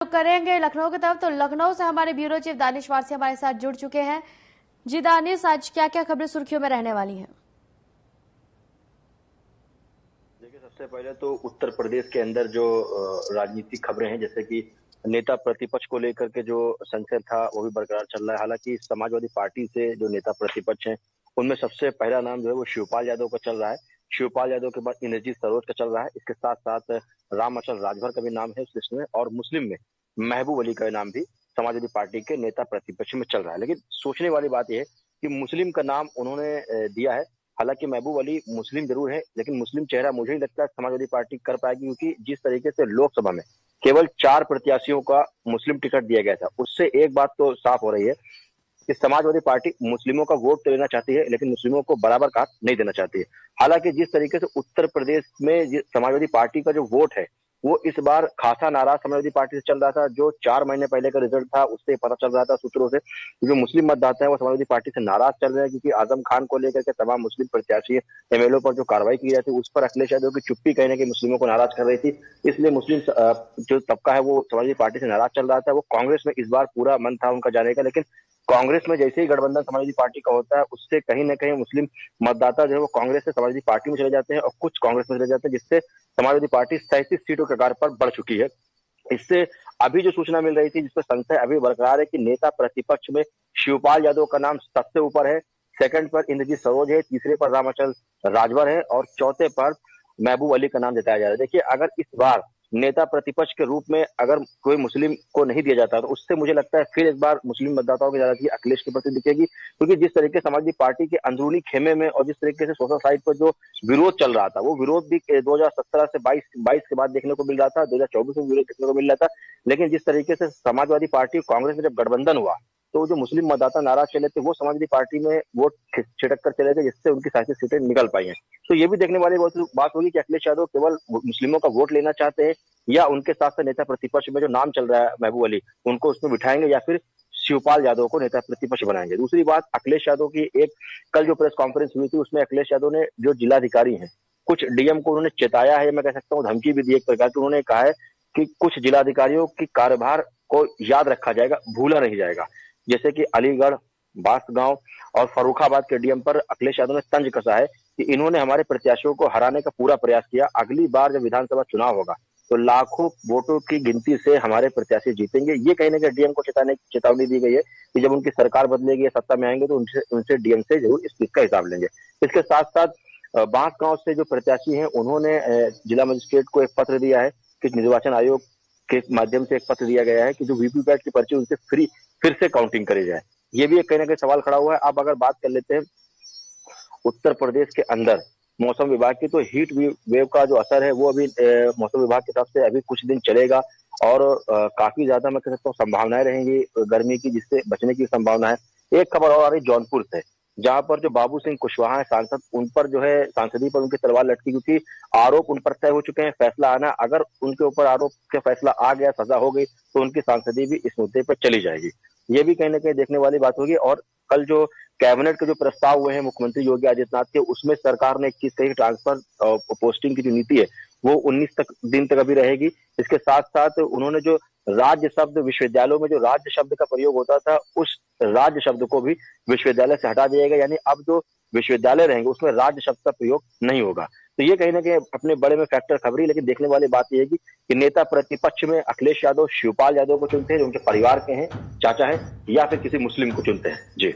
करेंगे लखनऊ की तरफ। तो लखनऊ से हमारे ब्यूरो चीफ दानिश वारसी हमारे साथ जुड़ चुके हैं। जी दानिश, आज क्या क्या खबरें सुर्खियों में रहने वाली हैं? देखिए, सबसे पहले तो उत्तर प्रदेश के अंदर जो राजनीतिक खबरें हैं, जैसे कि नेता प्रतिपक्ष को लेकर के जो संशय था वो भी बरकरार चल रहा है। हालांकि समाजवादी पार्टी से जो नेता प्रतिपक्ष हैं उनमें सबसे पहला नाम जो है वो शिवपाल यादव का चल रहा है। शिवपाल यादव के बाद इंद्रजीत सरोज का चल रहा है। इसके साथ साथ रामअचल राजभर का भी नाम है उस लिस्ट में, और मुस्लिम में महबूब अली का नाम भी समाजवादी पार्टी के नेता प्रतिपक्ष में चल रहा है। लेकिन सोचने वाली बात यह है कि मुस्लिम का नाम उन्होंने दिया है। हालांकि महबूब अली मुस्लिम जरूर है, लेकिन मुस्लिम चेहरा मुझे नहीं लगता समाजवादी पार्टी कर पाएगी, क्योंकि जिस तरीके से लोकसभा में केवल 4 प्रत्याशियों का मुस्लिम टिकट दिया गया था, उससे एक बात तो साफ हो रही है कि समाजवादी पार्टी मुस्लिमों का वोट तो लेना चाहती है, लेकिन मुस्लिमों को बराबर का हक नहीं देना चाहती है। हालांकि जिस तरीके से उत्तर प्रदेश में समाजवादी पार्टी का जो वोट है वो इस बार खासा नाराज समाजवादी पार्टी से चल रहा था। जो 4 महीने पहले का रिजल्ट था उससे पता चल रहा था सूत्रों से, जो मुस्लिम मतदाता है वो समाजवादी पार्टी से नाराज चल रहे हैं, क्योंकि आजम खान को लेकर के तमाम मुस्लिम प्रत्याशी एमएलए पर जो कार्रवाई की जाती है उस पर अखिलेश यादव की चुप्पी कहने के मुस्लिमों को नाराज कर रही थी। इसलिए मुस्लिम जो तबका है वो समाजवादी पार्टी से नाराज चल रहा था। वो कांग्रेस में इस बार पूरा मन था उनका जाने का, लेकिन कांग्रेस में जैसे ही गठबंधन समाजवादी पार्टी का होता है उससे कहीं ना कहीं मुस्लिम मतदाता जो है वो कांग्रेस से समाजवादी पार्टी में चले जाते हैं और कुछ कांग्रेस में चले जाते हैं, जिससे समाजवादी पार्टी 37 सीटों के आधार पर बढ़ चुकी है। इससे अभी जो सूचना मिल रही थी, जिसपर संशय अभी बरकरार है कि नेता प्रतिपक्ष में शिवपाल यादव का नाम सबसे ऊपर है, सेकंड पर इंद्रजीत सरोज है, तीसरे पर रामअचल राजभर है और चौथे पर महबूब अली का नाम जताया जा रहा है। देखिए, अगर इस बार नेता प्रतिपक्ष के रूप में अगर कोई मुस्लिम को नहीं दिया जाता तो उससे मुझे लगता है फिर इस बार मुस्लिम मतदाताओं की ज्यादा अखिलेश के प्रति दिखेगी, क्योंकि जिस तरीके से समाजवादी पार्टी के अंदरूनी खेमे में और जिस तरीके से सोशल साइट पर जो विरोध चल रहा था वो विरोध भी 2017 से 22 के बाद देखने को मिल रहा था, 2024 में विरोध देखने को मिल रहा था। लेकिन जिस तरीके से समाजवादी पार्टी और कांग्रेस में जब गठबंधन हुआ तो जो मुस्लिम मतदाता नाराज चले थे वो समाजवादी पार्टी में वोट छिटक कर चले थे, जिससे उनकी 37 सीटें निकल पाई हैं। तो ये भी देखने वाली बात होगी कि अखिलेश यादव केवल मुस्लिमों का वोट लेना चाहते हैं या उनके साथ साथ नेता प्रतिपक्ष में जो नाम चल रहा है महबूब अली उनको उसमें बिठाएंगे या फिर शिवपाल यादव को नेता प्रतिपक्ष बनाएंगे। दूसरी बात, अखिलेश यादव की एक कल जो प्रेस कॉन्फ्रेंस हुई थी उसमें अखिलेश यादव ने जो जिलाधिकारी हैं कुछ डीएम को उन्होंने चेताया है, मैं कह सकता हूँ धमकी भी दी एक प्रकार की। उन्होंने कहा है कि कुछ जिलाधिकारियों की कार्यभार को याद रखा जाएगा, भूला नहीं जाएगा। जैसे कि अलीगढ़, बांसगांव और फर्रुखाबाद के डीएम पर अखिलेश यादव ने तंज कसा है कि इन्होंने हमारे प्रत्याशियों को हराने का पूरा प्रयास किया। अगली बार जब विधानसभा चुनाव होगा तो लाखों वोटों की गिनती से हमारे प्रत्याशी जीतेंगे। ये कहीं ना कहीं डीएम को चेतावनी दी गई है कि जब उनकी सरकार बदलेगी या सत्ता में आएंगे तो उनसे डीएम से जरूर इस चीज का हिसाब लेंगे। इसके साथ साथ बांसगांव से जो प्रत्याशी हैं उन्होंने जिला मजिस्ट्रेट को एक पत्र दिया है कि निर्वाचन आयोग के माध्यम से एक पत्र दिया गया है कि जो वीवीपैट की पर्ची उनसे फिर से काउंटिंग करी जाए। ये भी एक कहीं ना कहीं सवाल खड़ा हुआ है। अब अगर बात कर लेते हैं उत्तर प्रदेश के अंदर मौसम विभाग की, तो हीट वेव का जो असर है वो अभी मौसम विभाग की तरफ से अभी कुछ दिन चलेगा और काफी ज्यादा मैं कह सकता हूँ संभावनाएं रहेंगी गर्मी की, जिससे बचने की संभावना है। एक खबर और आ रही जौनपुर से, जहां पर जो बाबू सिंह कुशवाहा है सांसद, उन पर जो है सांसदी पर उनकी तलवार लटकी, क्योंकि आरोप उन पर तय हो चुके हैं, फैसला आना, अगर उनके ऊपर आरोप का फैसला आ गया, सजा हो गई तो उनकी सांसदी भी इस मुद्दे पर चली जाएगी। ये भी कहीं ना कहीं देखने वाली बात होगी। और कल जो कैबिनेट के जो प्रस्ताव हुए हैं मुख्यमंत्री योगी आदित्यनाथ के, उसमें सरकार ने एक चीज कही, ट्रांसफर पोस्टिंग की जो नीति है वो 19 दिन तक अभी रहेगी। इसके साथ साथ उन्होंने जो राज्य शब्द, विश्वविद्यालयों में जो राज्य शब्द का प्रयोग होता था उस राज्य शब्द को भी विश्वविद्यालय से हटा दिया गया, यानी अब जो विश्वविद्यालय रहेंगे उसमें राज्य शब्द का प्रयोग नहीं होगा। तो ये कहीं ना कहीं अपने बड़े में फैक्टर खबरी, लेकिन देखने वाली बात यह है कि नेता प्रतिपक्ष में अखिलेश यादव शिवपाल यादव को चुनते हैं जो उनके परिवार के हैं, चाचा है, या फिर किसी मुस्लिम को चुनते हैं। जी।